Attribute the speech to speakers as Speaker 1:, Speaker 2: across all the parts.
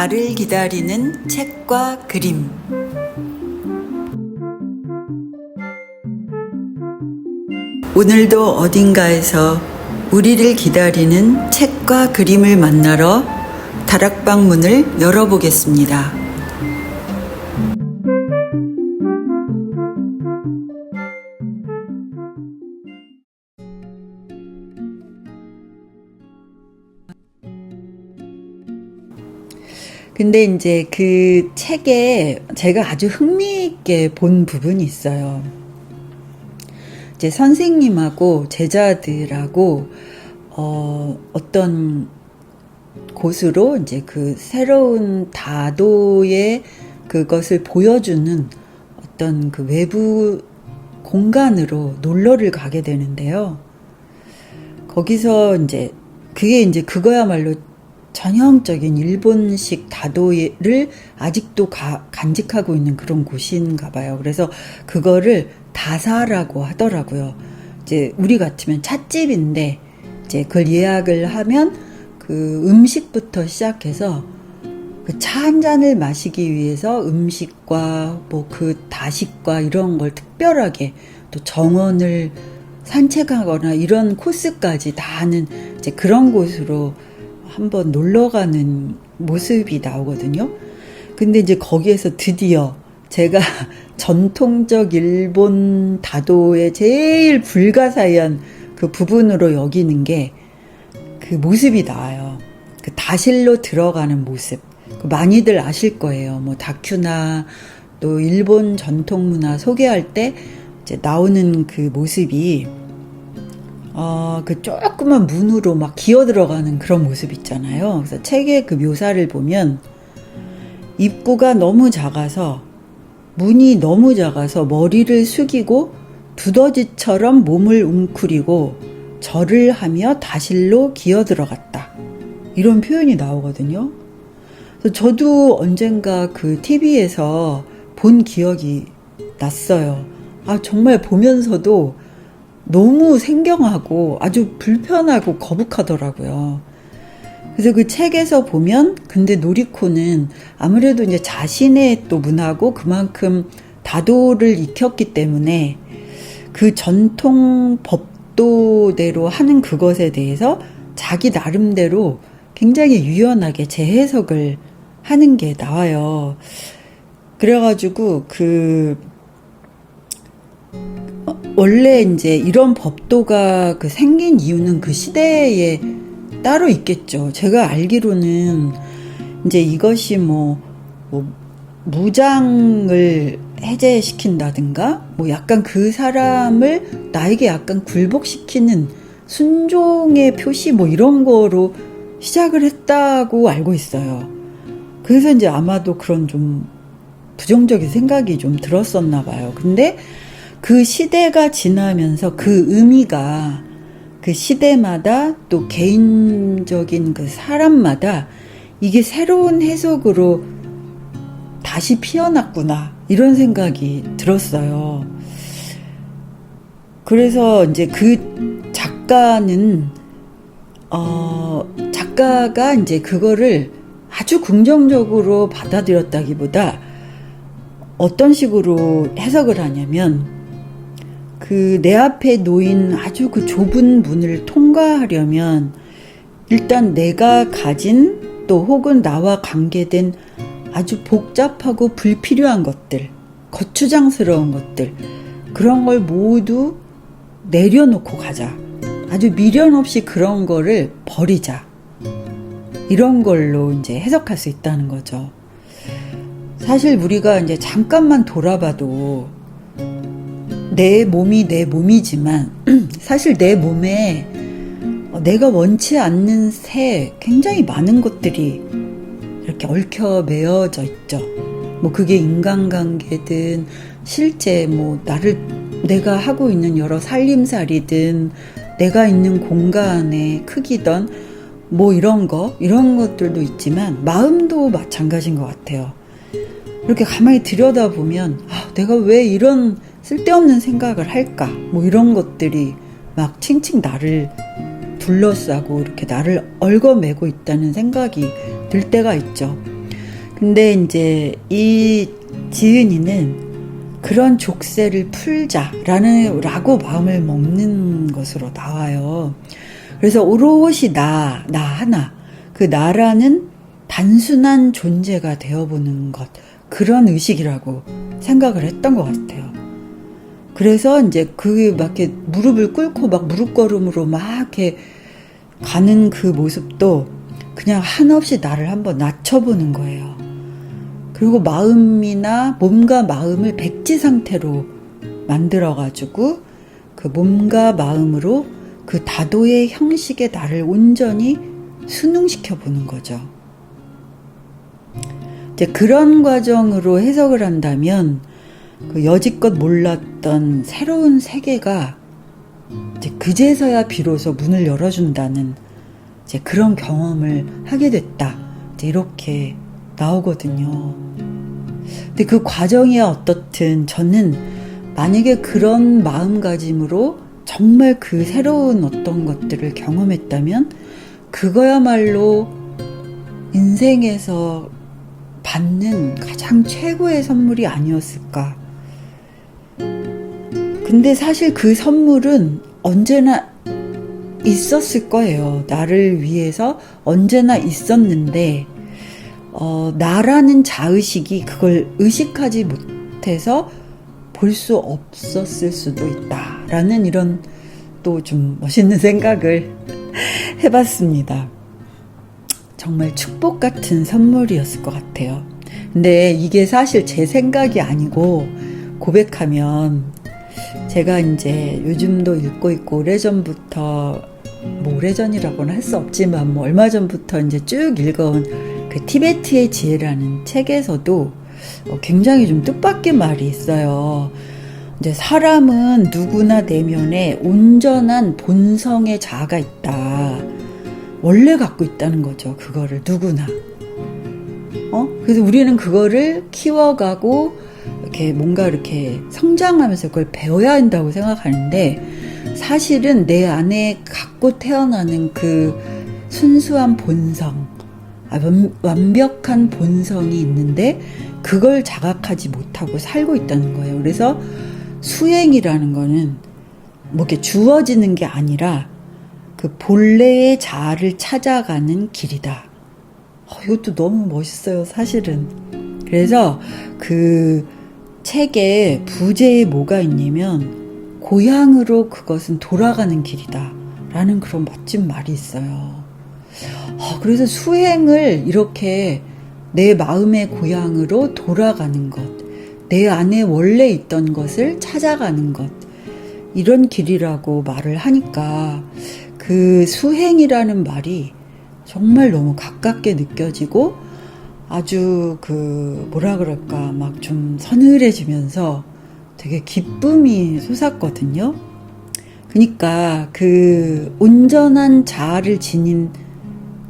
Speaker 1: 나를 기다리는 책과 그림. 오늘도 어딘가에서 우리를 기다리는 책과 그림을 만나러 다락방 문을 열어보겠습니다. 근데 이제 그 책에 제가 아주 흥미있게 본 부분이 있어요. 이제 선생님하고 제자들하고 어떤 곳으로 이제 그 새로운 다도의 그것을 보여주는 어떤 그 외부 공간으로 놀러를 가게 되는데요. 거기서 이제 그게 이제 그거야말로 전형적인 일본식 다도를 아직도 간직하고 있는 그런 곳인가 봐요. 그래서 그거를 다사라고 하더라고요. 이제 우리 같으면 찻집인데 이제 그걸 예약을 하면 그 음식부터 시작해서 그 차 한 잔을 마시기 위해서 음식과 뭐 그 다식과 이런 걸 특별하게 또 정원을 산책하거나 이런 코스까지 다 하는 이제 그런 곳으로 한번 놀러 가는 모습이 나오거든요. 근데 이제 거기에서 드디어 제가 전통적 일본 다도의 제일 불가사의한 그 부분으로 여기는 게 그 모습이 나와요. 그 다실로 들어가는 모습. 많이들 아실 거예요. 뭐 다큐나 또 일본 전통 문화 소개할 때 이제 나오는 그 모습이 그 조그만 문으로 막 기어 들어가는 그런 모습 있잖아요. 그래서 책의 그 묘사를 보면 입구가 너무 작아서 문이 너무 작아서 머리를 숙이고 두더지처럼 몸을 웅크리고 절을 하며 다실로 기어 들어갔다. 이런 표현이 나오거든요. 그래서 저도 언젠가 그 TV에서 본 기억이 났어요. 정말 보면서도 너무 생경하고 아주 불편하고 거북하더라고요. 그래서 그 책에서 보면 근데 노리코는 아무래도 이제 자신의 또 문화고 그만큼 다도를 익혔기 때문에 그 전통 법도대로 하는 그것에 대해서 자기 나름대로 굉장히 유연하게 재해석을 하는 게 나와요. 그래가지고 원래 이제 이런 법도가 생긴 이유는 그 시대에 따로 있겠죠. 제가 알기로는 이제 이것이 뭐 무장을 해제시킨다든가 뭐 약간 그 사람을 나에게 약간 굴복시키는 순종의 표시 뭐 이런 거로 시작을 했다고 알고 있어요. 그래서 이제 아마도 그런 좀 부정적인 생각이 좀 들었었나 봐요. 근데 그 시대가 지나면서 그 의미가 그 시대마다 또 개인적인 그 사람마다 이게 새로운 해석으로 다시 피어났구나 이런 생각이 들었어요. 그래서 이제 그 작가가 이제 그거를 아주 긍정적으로 받아들였다기보다 어떤 식으로 해석을 하냐면 내 앞에 놓인 아주 그 좁은 문을 통과하려면 일단 내가 가진 또 혹은 나와 관계된 아주 복잡하고 불필요한 것들, 거추장스러운 것들, 그런 걸 모두 내려놓고 가자. 아주 미련 없이 그런 거를 버리자. 이런 걸로 이제 해석할 수 있다는 거죠. 사실 우리가 이제 잠깐만 돌아봐도 내 몸이 내 몸이지만 사실 내 몸에 내가 원치 않는 새 굉장히 많은 것들이 이렇게 얽혀 매어져 있죠. 뭐 그게 인간관계든 실제 뭐 내가 하고 있는 여러 살림살이든 내가 있는 공간의 크기든 뭐 이런 것들도 있지만 마음도 마찬가지인 것 같아요. 이렇게 가만히 들여다보면 내가 왜 이런 쓸데없는 생각을 할까? 뭐 이런 것들이 막 칭칭 나를 둘러싸고 이렇게 나를 얽어매고 있다는 생각이 들 때가 있죠. 근데 이제 이 지은이는 그런 족쇄를 풀자라고 마음을 먹는 것으로 나와요. 그래서 오롯이 나 하나, 그 나라는 단순한 존재가 되어보는 것, 그런 의식이라고 생각을 했던 것 같아요. 그래서 이제 그 막 이렇게 무릎을 꿇고 막 무릎걸음으로 막 이렇게 가는 그 모습도 그냥 한없이 나를 한번 낮춰보는 거예요. 그리고 몸과 마음을 백지 상태로 만들어가지고 그 몸과 마음으로 그 다도의 형식의 나를 온전히 순응시켜 보는 거죠. 이제 그런 과정으로 해석을 한다면 그 여지껏 몰랐던 새로운 세계가 이제 그제서야 비로소 문을 열어준다는 이제 그런 경험을 하게 됐다. 이제 이렇게 나오거든요. 근데 그 과정이 어떻든 저는 만약에 그런 마음가짐으로 정말 그 새로운 어떤 것들을 경험했다면 그거야말로 인생에서 받는 가장 최고의 선물이 아니었을까. 근데 사실 그 선물은 언제나 있었을 거예요. 나를 위해서 언제나 있었는데 나라는 자의식이 그걸 의식하지 못해서 볼 수 없었을 수도 있다라는 이런 또 좀 멋있는 생각을 해봤습니다. 정말 축복 같은 선물이었을 것 같아요. 근데 이게 사실 제 생각이 아니고 고백하면 제가 이제 요즘도 읽고 있고 오래전부터 뭐 오래전이라고는 할 수 없지만 뭐 얼마 전부터 이제 쭉 읽어온 그 티베트의 지혜라는 책에서도 굉장히 좀 뜻밖의 말이 있어요. 이제 사람은 누구나 내면에 온전한 본성의 자아가 있다. 원래 갖고 있다는 거죠. 그거를 누구나. 그래서 우리는 그거를 키워가고 이렇게 뭔가 이렇게 성장하면서 그걸 배워야 한다고 생각하는데 사실은 내 안에 갖고 태어나는 그 순수한 본성, 완벽한 본성이 있는데 그걸 자각하지 못하고 살고 있다는 거예요. 그래서 수행이라는 거는 뭐 이렇게 주어지는 게 아니라 그 본래의 자아를 찾아가는 길이다. 이것도 너무 멋있어요, 사실은. 그래서 그 책에 부제에 뭐가 있냐면 고향으로 그것은 돌아가는 길이다 라는 그런 멋진 말이 있어요. 그래서 수행을 이렇게 내 마음의 고향으로 돌아가는 것, 내 안에 원래 있던 것을 찾아가는 것, 이런 길이라고 말을 하니까 그 수행이라는 말이 정말 너무 가깝게 느껴지고 아주 그 뭐라 그럴까 막 좀 서늘해지면서 되게 기쁨이 솟았거든요. 그러니까 그 온전한 자아를 지닌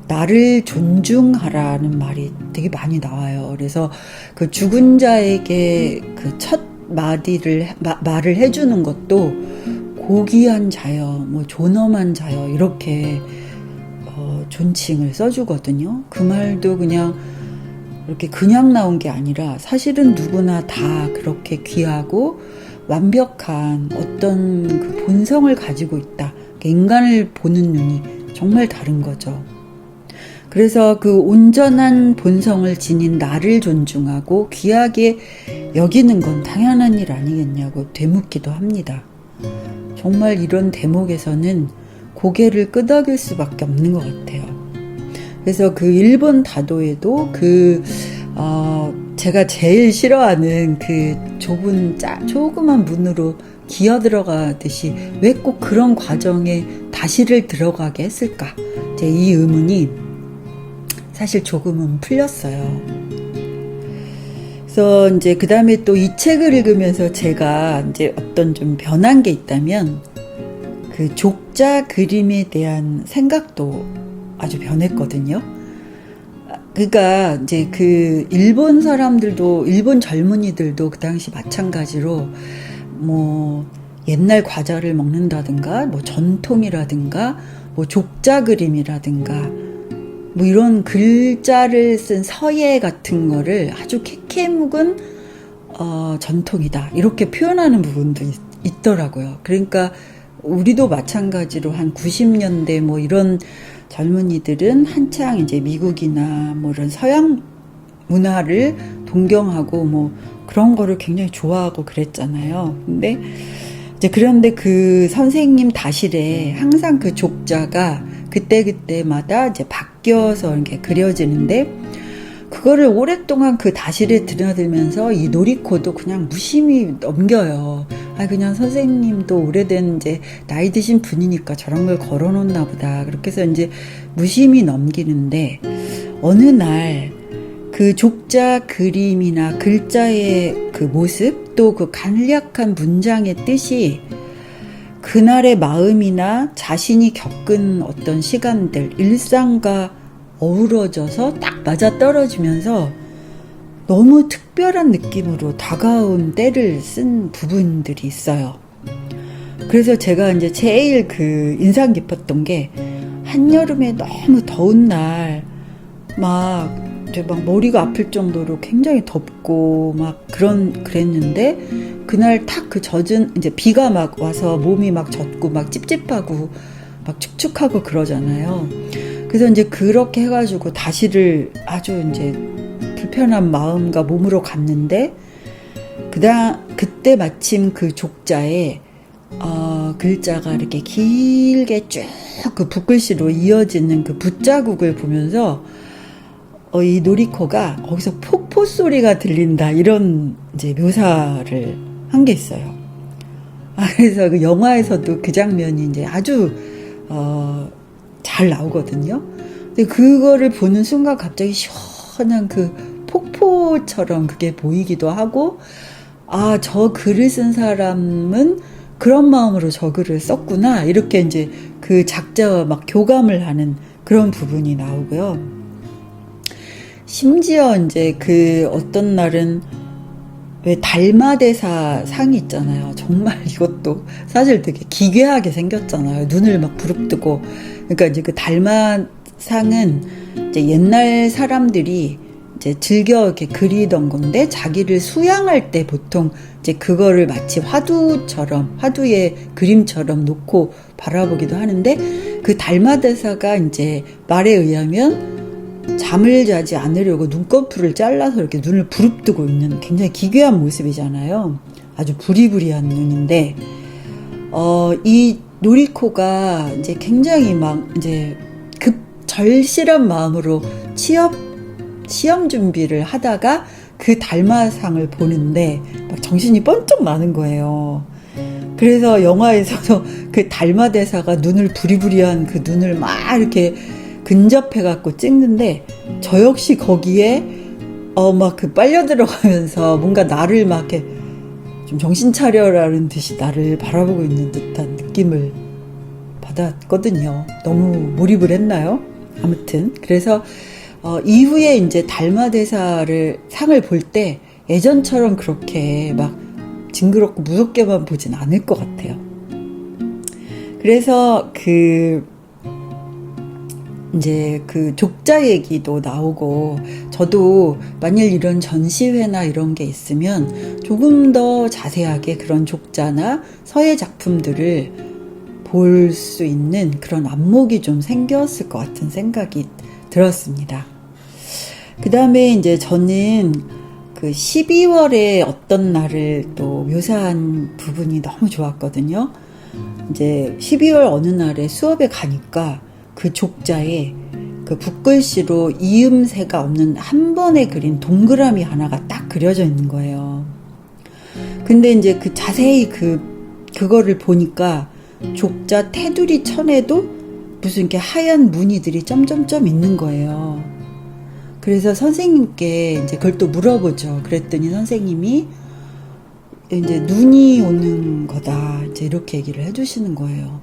Speaker 1: 나를 존중하라는 말이 되게 많이 나와요. 그래서 그 죽은 자에게 그 첫 말을 해주는 것도 고귀한 자여, 뭐 존엄한 자여 이렇게 존칭을 써주거든요. 그 말도 그냥 이렇게 그냥 나온 게 아니라 사실은 누구나 다 그렇게 귀하고 완벽한 어떤 그 본성을 가지고 있다. 인간을 보는 눈이 정말 다른 거죠. 그래서 그 온전한 본성을 지닌 나를 존중하고 귀하게 여기는 건 당연한 일 아니겠냐고 되묻기도 합니다. 정말 이런 대목에서는 고개를 끄덕일 수밖에 없는 것 같아요. 그래서 그 일본 다도에도 제가 제일 싫어하는 그 좁은 조그만 문으로 기어 들어가듯이 왜 꼭 그런 과정에 다시를 들어가게 했을까? 이제 이 의문이 사실 조금은 풀렸어요. 그래서 이제 그 다음에 또 이 책을 읽으면서 제가 이제 어떤 좀 변한 게 있다면 그 족자 그림에 대한 생각도 아주 변했거든요. 그러니까 이제 그 일본 사람들도 일본 젊은이들도 그 당시 마찬가지로 뭐 옛날 과자를 먹는다든가 뭐 전통이라든가 뭐 족자 그림이라든가 뭐 이런 글자를 쓴 서예 같은 거를 아주 캐캐 묵은 전통이다 이렇게 표현하는 부분도 있더라고요. 그러니까 우리도 마찬가지로 한 90년대 뭐 이런 젊은이들은 한창 이제 미국이나 뭐 이런 서양 문화를 동경하고 뭐 그런 거를 굉장히 좋아하고 그랬잖아요. 근데 이제 그런데 그 선생님 다실에 항상 그 족자가 그때그때마다 이제 바뀌어서 이렇게 그려지는데 그거를 오랫동안 그 다실에 드나들면서 이 노리코도 그냥 무심히 넘겨요. 아, 그냥 선생님도 오래된 이제 나이 드신 분이니까 저런 걸 걸어놓나 보다. 그렇게 해서 이제 무심히 넘기는데 어느 날 그 족자 그림이나 글자의 그 모습 또 그 간략한 문장의 뜻이 그날의 마음이나 자신이 겪은 어떤 시간들, 일상과 어우러져서 딱 맞아떨어지면서 너무 특별한 느낌으로 다가온 때를 쓴 부분들이 있어요. 그래서 제가 이제 제일 그 인상 깊었던 게 한여름에 너무 더운 날 막 머리가 아플 정도로 굉장히 덥고 막 그랬는데 그날 탁 그 젖은 이제 비가 막 와서 몸이 막 젖고 막 찝찝하고 막 축축하고 그러잖아요. 그래서 이제 그렇게 해가지고 다시를 아주 이제 불편한 마음과 몸으로 갔는데 그때 마침 그 족자에 글자가 이렇게 길게 쭉 그 붓글씨로 이어지는 그 붓자국을 보면서 이 노리코가 거기서 폭포 소리가 들린다 이런 이제 묘사를 한 게 있어요. 그래서 그 영화에서도 그 장면이 이제 아주 잘 나오거든요. 근데 그거를 보는 순간 갑자기 시원한 그 폭포처럼 그게 보이기도 하고 저 글을 쓴 사람은 그런 마음으로 저 글을 썼구나 이렇게 이제 그 작자와 막 교감을 하는 그런 부분이 나오고요. 심지어 이제 그 어떤 날은 왜 달마대사 상이 있잖아요. 정말 이것도 사실 되게 기괴하게 생겼잖아요. 눈을 막 부릅뜨고. 그러니까 이제 그 달마상은 이제 옛날 사람들이 이제 즐겨 이렇게 그리던 건데 자기를 수양할 때 보통 이제 그거를 마치 화두의 그림처럼 놓고 바라보기도 하는데 그 달마대사가 이제 말에 의하면 잠을 자지 않으려고 눈꺼풀을 잘라서 이렇게 눈을 부릅뜨고 있는 굉장히 기괴한 모습이잖아요. 아주 부리부리한 눈인데, 이 노리코가 이제 굉장히 막 이제 절실한 마음으로 시험 준비를 하다가 그 달마상을 보는데 막 정신이 번쩍 나는 거예요. 그래서 영화에서도 그 달마대사가 눈을 부리부리한 그 눈을 막 이렇게 근접해갖고 찍는데 저 역시 거기에 막 그 빨려 들어가면서 뭔가 나를 막 이렇게 좀 정신 차려라는 듯이 나를 바라보고 있는 듯한 느낌을 받았거든요. 너무 몰입을 했나요? 아무튼 그래서 이후에 이제 달마대사를 상을 볼 때 예전처럼 그렇게 막 징그럽고 무섭게만 보진 않을 것 같아요. 그래서 이제 그 족자 얘기도 나오고 저도 만일 이런 전시회나 이런 게 있으면 조금 더 자세하게 그런 족자나 서예 작품들을 볼 수 있는 그런 안목이 좀 생겼을 것 같은 생각이 들었습니다. 그 다음에 이제 저는 그 12월의 어떤 날을 또 묘사한 부분이 너무 좋았거든요. 이제 12월 어느 날에 수업에 가니까 그 족자에 그 붓글씨로 이음새가 없는 한 번에 그린 동그라미 하나가 딱 그려져 있는 거예요. 근데 이제 그 자세히 그거를 보니까 족자 테두리 천에도 무슨 이렇게 하얀 무늬들이 점점점 있는 거예요. 그래서 선생님께 이제 그걸 또 물어보죠. 그랬더니 선생님이 이제 눈이 오는 거다. 이제 이렇게 얘기를 해주시는 거예요.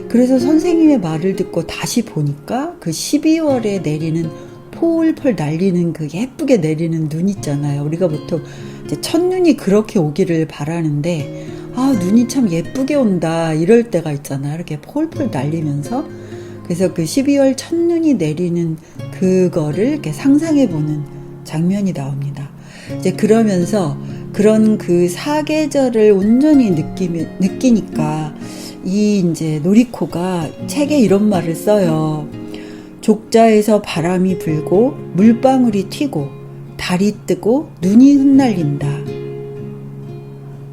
Speaker 1: 그래서 선생님의 말을 듣고 다시 보니까 그 12월에 내리는 폴폴 날리는 그 예쁘게 내리는 눈 있잖아요. 우리가 보통 이제 첫눈이 그렇게 오기를 바라는데 눈이 참 예쁘게 온다 이럴 때가 있잖아요. 이렇게 폴폴 날리면서 그래서 그 12월 첫눈이 내리는 그거를 이렇게 상상해보는 장면이 나옵니다. 이제 그러면서 그런 그 사계절을 온전히 느끼니까 이 이제 노리코가 책에 이런 말을 써요. 족자에서 바람이 불고 물방울이 튀고 달이 뜨고 눈이 흩날린다.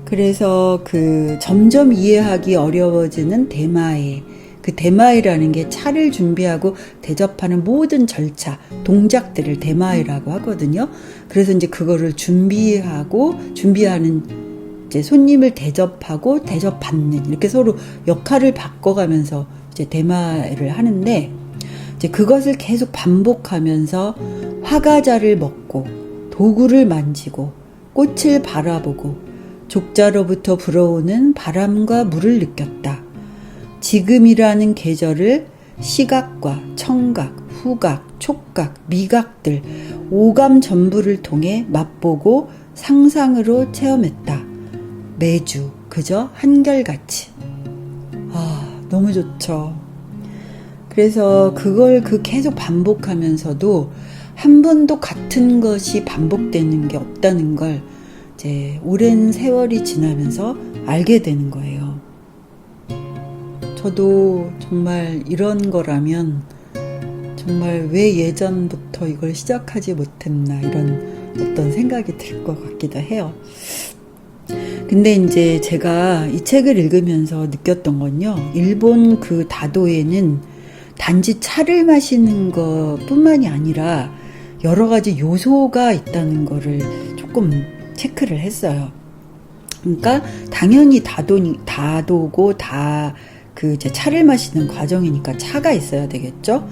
Speaker 1: 그래서 그 점점 이해하기 어려워지는 대마에, 그 대마에라는 게 차를 준비하고 대접하는 모든 절차, 동작들을 대마에라고 하거든요. 그래서 이제 그거를 준비하는 이제 손님을 대접하고 대접받는, 이렇게 서로 역할을 바꿔가면서 이제 대마를 하는데, 이제 그것을 계속 반복하면서 화과자를 먹고 도구를 만지고 꽃을 바라보고 족자로부터 불어오는 바람과 물을 느꼈다. 지금이라는 계절을 시각과 청각, 후각, 촉각, 미각들, 오감 전부를 통해 맛보고 상상으로 체험했다. 매주 그저 한결같이. 너무 좋죠. 그래서 그걸 계속 반복하면서도 한 번도 같은 것이 반복되는 게 없다는 걸 이제 오랜 세월이 지나면서 알게 되는 거예요. 저도 정말 이런 거라면 정말 왜 예전부터 이걸 시작하지 못했나, 이런 어떤 생각이 들 것 같기도 해요. 근데 이제 제가 이 책을 읽으면서 느꼈던 건요, 일본 그 다도에는 단지 차를 마시는 것 뿐만이 아니라 여러 가지 요소가 있다는 거를 조금 체크를 했어요. 그러니까 당연히 다도고 그 이제 차를 마시는 과정이니까 차가 있어야 되겠죠.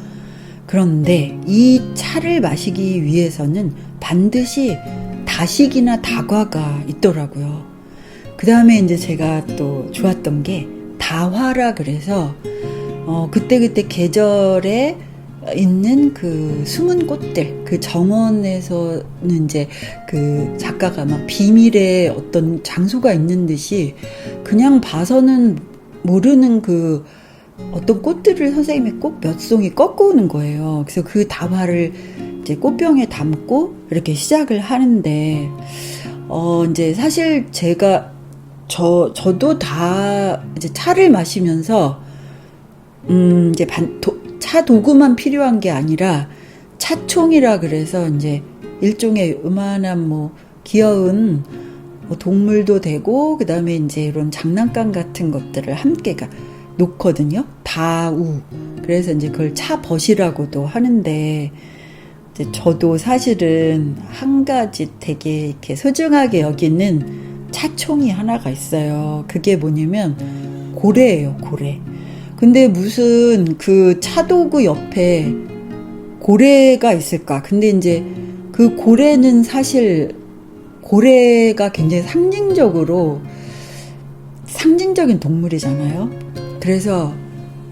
Speaker 1: 그런데 이 차를 마시기 위해서는 반드시 다식이나 다과가 있더라고요. 그 다음에 이제 제가 또 좋았던 게 다화라 그래서 그때그때 계절에 있는 그 숨은 꽃들, 그 정원에서는 이제 그 작가가 막 비밀의 어떤 장소가 있는 듯이 그냥 봐서는 모르는 그 어떤 꽃들을 선생님이 꼭 몇 송이 꺾어 오는 거예요. 그래서 그 다화를 이제 꽃병에 담고 이렇게 시작을 하는데, 이제 사실 저도 다 이제 차를 마시면서, 이제 차 도구만 필요한 게 아니라 차총이라 그래서 이제 일종의 요만한 뭐 귀여운 뭐 동물도 되고, 그 다음에 이제 이런 장난감 같은 것들을 함께 놓거든요. 다우. 그래서 이제 그걸 차벗이라고도 하는데, 이제 저도 사실은 한 가지 되게 이렇게 소중하게 여기는 차총이 하나가 있어요. 그게 뭐냐면 고래예요, 고래. 근데 무슨 그 차도구 옆에 고래가 있을까? 근데 이제 그 고래는 사실 고래가 굉장히 상징적인 동물이잖아요. 그래서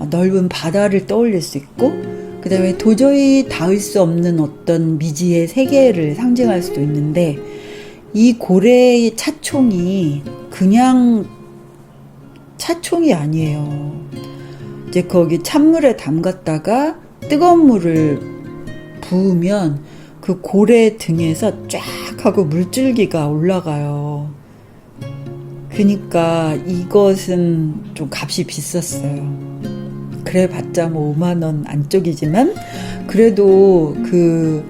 Speaker 1: 넓은 바다를 떠올릴 수 있고, 그 다음에 도저히 닿을 수 없는 어떤 미지의 세계를 상징할 수도 있는데, 이 고래의 차총이 그냥 차총이 아니에요. 이제 거기 찬물에 담갔다가 뜨거운 물을 부으면 그 고래 등에서 쫙 하고 물줄기가 올라가요. 그러니까 이것은 좀 값이 비쌌어요. 그래 봤자 뭐 5만원 안쪽이지만, 그래도 그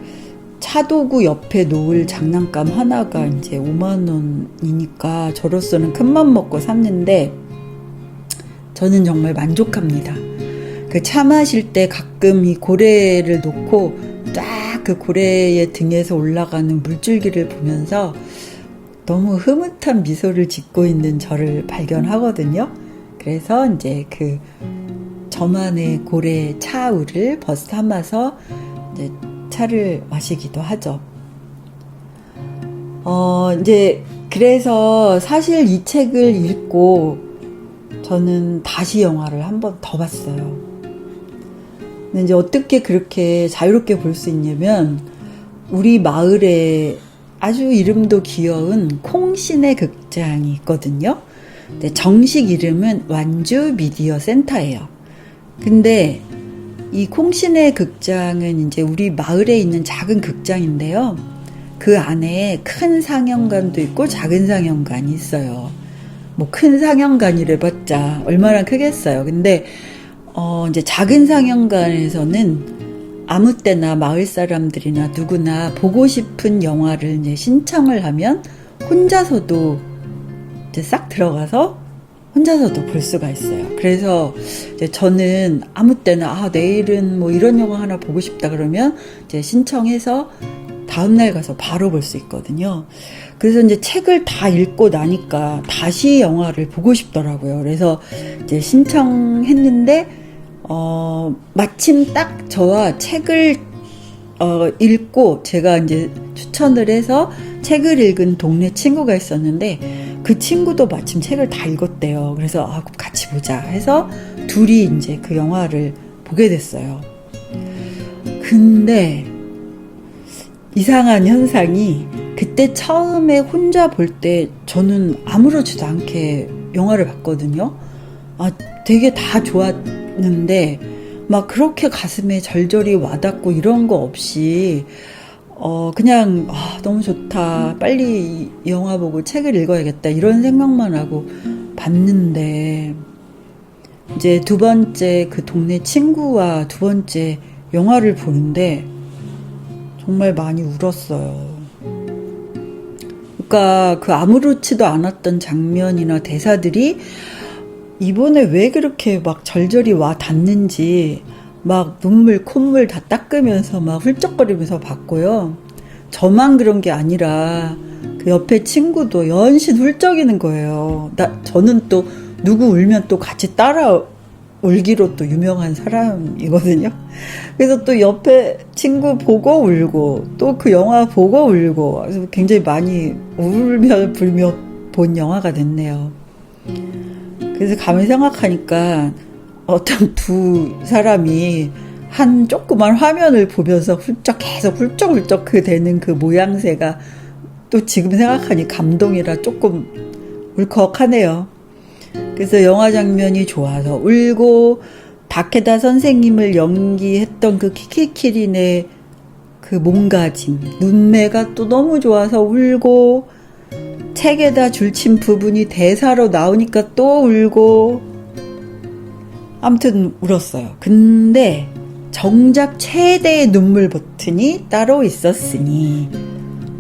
Speaker 1: 차도구 옆에 놓을 장난감 하나가 이제 5만원이니까 저로서는 큰맘 먹고 샀는데, 저는 정말 만족합니다. 그 차 마실 때 가끔 이 고래를 놓고 딱 그 고래의 등에서 올라가는 물줄기를 보면서 너무 흐뭇한 미소를 짓고 있는 저를 발견하거든요. 그래서 이제 그 저만의 고래 차우를 벗삼아서 이제 차를 마시기도 하죠. 이제 그래서 사실 이 책을 읽고 저는 다시 영화를 한 번 더 봤어요. 근데 이제 어떻게 그렇게 자유롭게 볼 수 있냐면, 우리 마을에 아주 이름도 귀여운 콩신의 극장이 있거든요. 근데 정식 이름은 완주 미디어 센터예요. 근데 이 콩신의 극장은 이제 우리 마을에 있는 작은 극장인데요. 그 안에 큰 상영관도 있고 작은 상영관이 있어요. 뭐 큰 상영관이래봤자 얼마나 크겠어요. 근데 이제 작은 상영관에서는 아무 때나 마을 사람들이나 누구나 보고 싶은 영화를 이제 신청을 하면 혼자서도 이제 싹 들어가서 혼자서도 볼 수가 있어요. 그래서 이제 저는 아무 때나 내일은 뭐 이런 영화 하나 보고 싶다 그러면 이제 신청해서 다음날 가서 바로 볼 수 있거든요. 그래서 이제 책을 다 읽고 나니까 다시 영화를 보고 싶더라고요. 그래서 이제 신청했는데 마침 딱 저와 책을 읽고 제가 이제 추천을 해서 책을 읽은 동네 친구가 있었는데 그 친구도 마침 책을 다 읽었대요. 그래서 그럼 같이 보자 해서 둘이 이제 그 영화를 보게 됐어요. 근데 이상한 현상이 그때 처음에 혼자 볼 때 저는 아무렇지도 않게 영화를 봤거든요. 되게 다 좋았는데 막 그렇게 가슴에 절절히 와닿고 이런 거 없이 그냥 너무 좋다, 빨리 이 영화 보고 책을 읽어야겠다 이런 생각만 하고 봤는데 이제 두 번째 그 동네 친구와 두 번째 영화를 보는데 정말 많이 울었어요. 그러니까 그 아무렇지도 않았던 장면이나 대사들이 이번에 왜 그렇게 막 절절히 와 닿는지 막 눈물 콧물 다 닦으면서 막 훌쩍거리면서 봤고요. 저만 그런 게 아니라 그 옆에 친구도 연신 훌쩍이는 거예요. 저는 또 누구 울면 또 같이 따라 울기로 또 유명한 사람이거든요. 그래서 또 옆에 친구 보고 울고 또 그 영화 보고 울고 그래서 굉장히 많이 울며 불며 본 영화가 됐네요. 그래서 가만히 생각하니까 어떤 두 사람이 한 조그만 화면을 보면서 계속 훌쩍훌쩍 되는 그 모양새가 또 지금 생각하니 감동이라 조금 울컥하네요. 그래서 영화 장면이 좋아서 울고, 다케다 선생님을 연기했던 그 키키키린의 그 몸가짐, 눈매가 또 너무 좋아서 울고, 책에다 줄친 부분이 대사로 나오니까 또 울고, 아무튼 울었어요. 근데 정작 최대의 눈물 버튼이 따로 있었으니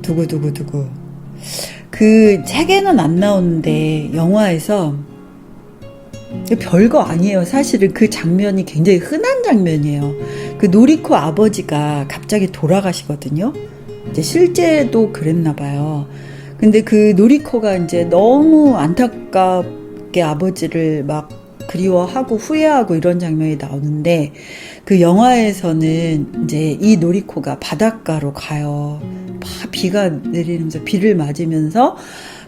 Speaker 1: 두구두구두구. 그 책에는 안 나오는데 영화에서 별거 아니에요. 사실은 그 장면이 굉장히 흔한 장면이에요. 그 노리코 아버지가 갑자기 돌아가시거든요. 이제 실제도 그랬나 봐요. 근데 그 노리코가 이제 너무 안타깝게 아버지를 막 그리워하고 후회하고 이런 장면이 나오는데 그 영화에서는 이제 이 노리코가 바닷가로 가요. 막 비가 내리면서 비를 맞으면서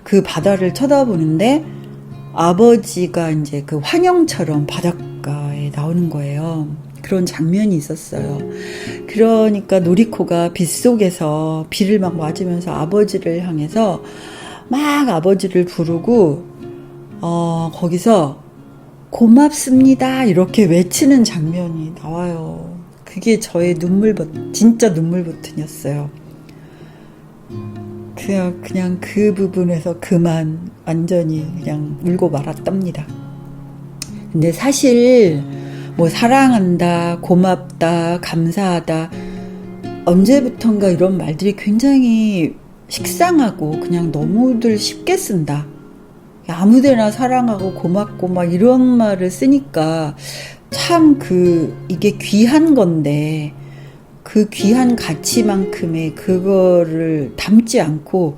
Speaker 1: 그 바다를 쳐다보는데 아버지가 이제 그 환영처럼 바닷가에 나오는 거예요. 그런 장면이 있었어요. 그러니까 노리코가 빗속에서 비를 막 맞으면서 아버지를 향해서 막 아버지를 부르고 거기서 고맙습니다 이렇게 외치는 장면이 나와요. 그게 저의 진짜 눈물 버튼이었어요. 그냥 그 부분에서 그만 완전히 그냥 울고 말았답니다. 근데 사실 뭐 사랑한다, 고맙다, 감사하다 언제부턴가 이런 말들이 굉장히 식상하고 그냥 너무들 쉽게 쓴다. 아무데나 사랑하고 고맙고 막 이런 말을 쓰니까 참 이게 귀한 건데 그 귀한 가치만큼의 그거를 담지 않고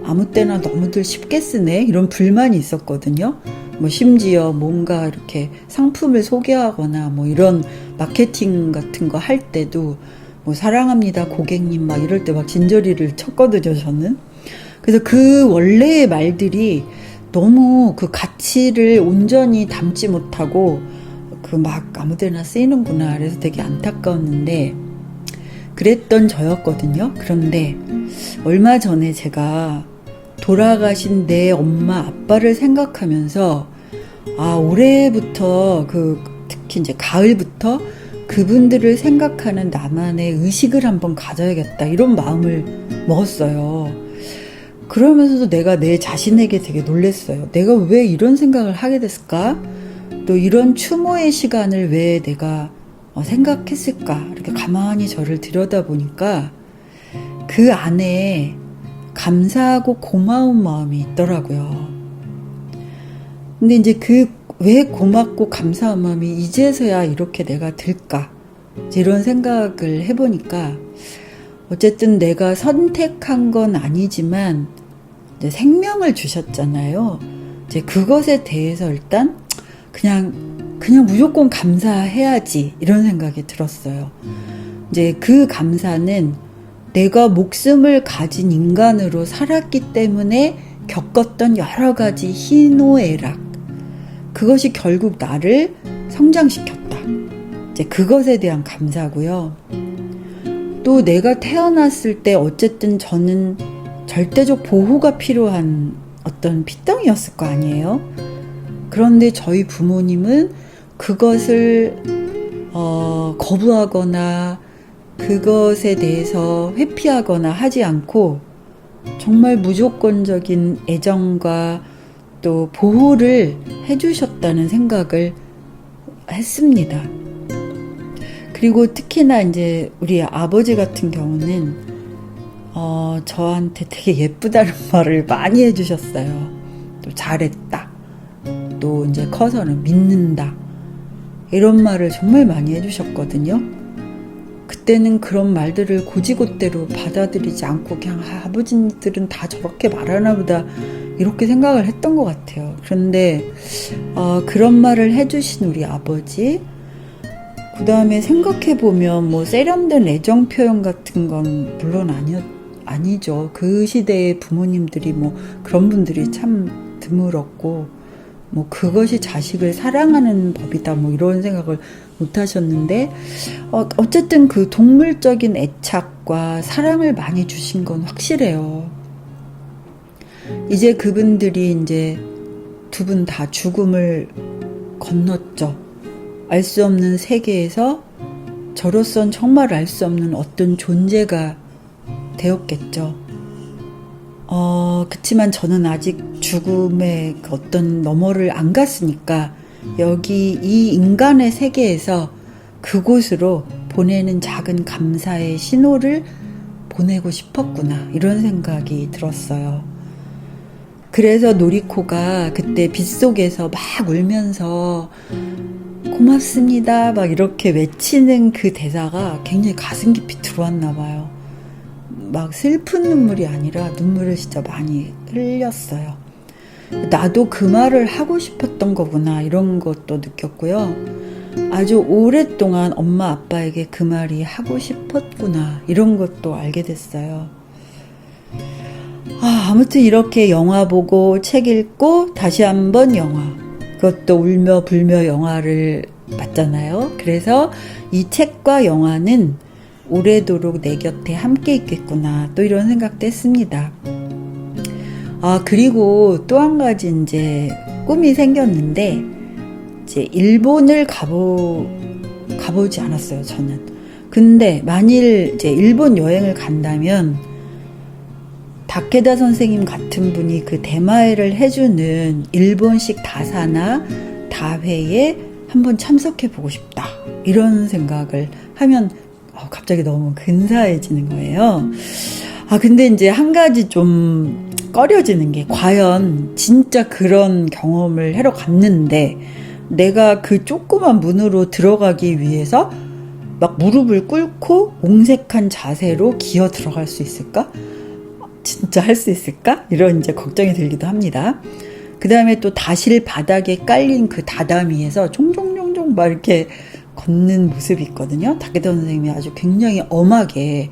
Speaker 1: 아무 때나 너무들 쉽게 쓰네 이런 불만이 있었거든요. 뭐 심지어 뭔가 이렇게 상품을 소개하거나 뭐 이런 마케팅 같은 거 할 때도 뭐 사랑합니다 고객님 막 이럴 때 막 진저리를 쳤거든요 저는. 그래서 그 원래의 말들이 너무 그 가치를 온전히 담지 못하고 그 막 아무데나 쓰이는구나 그래서 되게 안타까웠는데 그랬던 저였거든요. 그런데 얼마 전에 제가 돌아가신 내 엄마 아빠를 생각하면서 올해부터 특히 이제 가을부터 그분들을 생각하는 나만의 의식을 한번 가져야겠다 이런 마음을 먹었어요. 그러면서도 내가 내 자신에게 되게 놀랐어요. 내가 왜 이런 생각을 하게 됐을까? 또 이런 추모의 시간을 왜 내가 생각했을까? 이렇게 가만히 저를 들여다보니까 그 안에 감사하고 고마운 마음이 있더라고요. 근데 이제 왜 고맙고 감사한 마음이 이제서야 이렇게 내가 들까? 이런 생각을 해보니까 어쨌든 내가 선택한 건 아니지만 이제 생명을 주셨잖아요. 이제 그것에 대해서 일단 그냥 무조건 감사해야지 이런 생각이 들었어요. 이제 그 감사는 내가 목숨을 가진 인간으로 살았기 때문에 겪었던 여러 가지 희노애락, 그것이 결국 나를 성장시켰다. 이제 그것에 대한 감사고요. 또 내가 태어났을 때 어쨌든 저는 절대적 보호가 필요한 어떤 피덩이였을 거 아니에요. 그런데 저희 부모님은 그것을 거부하거나 그것에 대해서 회피하거나 하지 않고 정말 무조건적인 애정과 또 보호를 해주셨다는 생각을 했습니다. 그리고 특히나 이제 우리 아버지 같은 경우는 저한테 되게 예쁘다는 말을 많이 해주셨어요. 또 잘했다. 또 이제 커서는 믿는다. 이런 말을 정말 많이 해주셨거든요. 그때는 그런 말들을 고지고대로 받아들이지 않고 그냥 아버지들은 다 저렇게 말하나 보다 이렇게 생각을 했던 것 같아요. 그런데 그런 말을 해주신 우리 아버지, 그 다음에 생각해보면 뭐 세련된 애정 표현 같은 건 물론 아니죠. 그 시대의 부모님들이 뭐 그런 분들이 참 드물었고, 뭐 그것이 자식을 사랑하는 법이다 뭐 이런 생각을 못 하셨는데, 어쨌든 그 동물적인 애착과 사랑을 많이 주신 건 확실해요. 이제 그분들이 이제 두 분 다 죽음을 건넜죠. 알 수 없는 세계에서 저로선 정말 알 수 없는 어떤 존재가 되었겠죠. 그치만 저는 아직 죽음의 그 어떤 너머를 안 갔으니까 여기 이 인간의 세계에서 그곳으로 보내는 작은 감사의 신호를 보내고 싶었구나 이런 생각이 들었어요. 그래서 노리코가 그때 빗속에서 막 울면서 고맙습니다 막 이렇게 외치는 그 대사가 굉장히 가슴 깊이 들어왔나 봐요. 막 슬픈 눈물이 아니라 눈물을 진짜 많이 흘렸어요. 나도 그 말을 하고 싶었던 거구나 이런 것도 느꼈고요. 아주 오랫동안 엄마 아빠에게 그 말이 하고 싶었구나 이런 것도 알게 됐어요. 아무튼 이렇게 영화 보고 책 읽고 다시 한번 영화, 그것도 울며 불며 영화를 봤잖아요. 그래서 이 책과 영화는 오래도록 내 곁에 함께 있겠구나 또 이런 생각도 했습니다. 그리고 또 한 가지 이제 꿈이 생겼는데, 이제 일본을 가보지 않았어요, 저는. 근데 만일 이제 일본 여행을 간다면 다케다 선생님 같은 분이 그 대마회를 해주는 일본식 다사나 다회에 한번 참석해 보고 싶다 이런 생각을 하면 갑자기 너무 근사해지는 거예요. 근데 이제 한 가지 좀 꺼려지는 게, 과연 진짜 그런 경험을 하러 갔는데 내가 그 조그만 문으로 들어가기 위해서 막 무릎을 꿇고 옹색한 자세로 기어 들어갈 수 있을까? 진짜 할 수 있을까? 이런 이제 걱정이 들기도 합니다. 그 다음에 또 다실 바닥에 깔린 그 다다미에서 종종종종 막 이렇게 걷는 모습이 있거든요. 다케다 선생님이 아주 굉장히 엄하게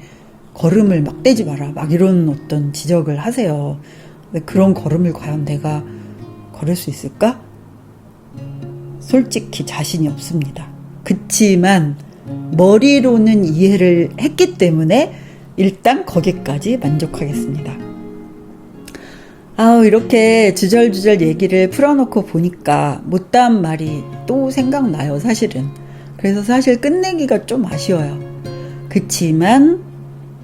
Speaker 1: 걸음을 막 떼지 마라 막 이런 어떤 지적을 하세요. 근데 그런 걸음을 과연 내가 걸을 수 있을까? 솔직히 자신이 없습니다. 그치만 머리로는 이해를 했기 때문에 일단 거기까지 만족하겠습니다. 이렇게 주절주절 얘기를 풀어놓고 보니까 못다한 말이 또 생각나요, 사실은. 그래서 사실 끝내기가 좀 아쉬워요. 그치만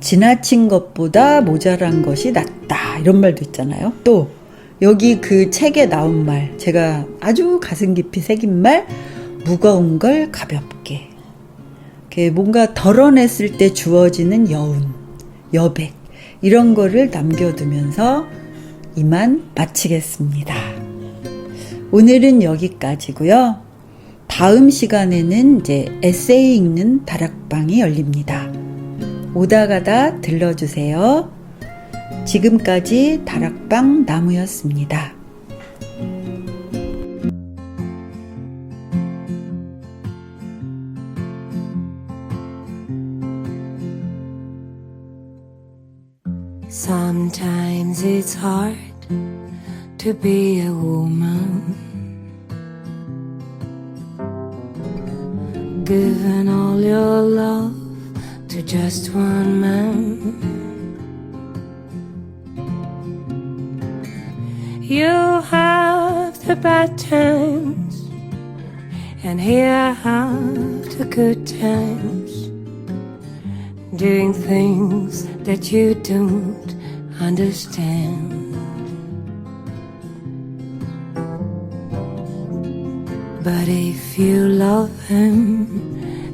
Speaker 1: 지나친 것보다 모자란 것이 낫다 이런 말도 있잖아요. 또 여기 그 책에 나온 말, 제가 아주 가슴 깊이 새긴 말, 무거운 걸 가볍게. 뭔가 덜어냈을 때 주어지는 여운, 여백 이런 거를 남겨두면서 이만 마치겠습니다. 오늘은 여기까지고요. 다음 시간에는 이제 에세이 읽는 다락방이 열립니다. 오다 가다 들러주세요. 지금까지 다락방 나무였습니다.
Speaker 2: Sometimes it's hard to be a woman, giving all your love to just one man. You have the bad times, and here have the good times, doing things that you don't understand. But if you love him,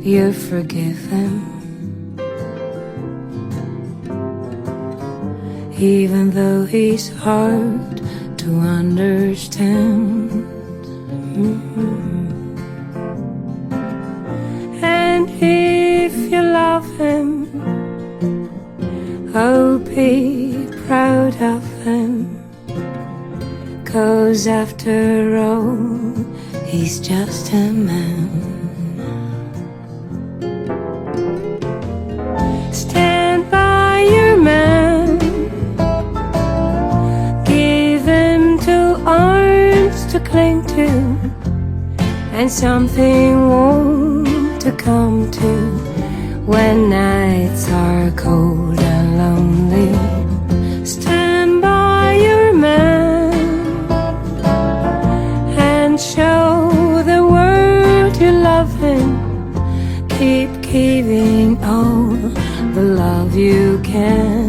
Speaker 2: you forgive him, even though he's hard to understand. And if you love him, oh, be proud of him, 'cause after all, he's just a man. Stand by your man, give him 2 arms to cling to, and something warm to come to when nights are cold and lonely. Stand by your man and show the world you love him. Keep giving all the love you can.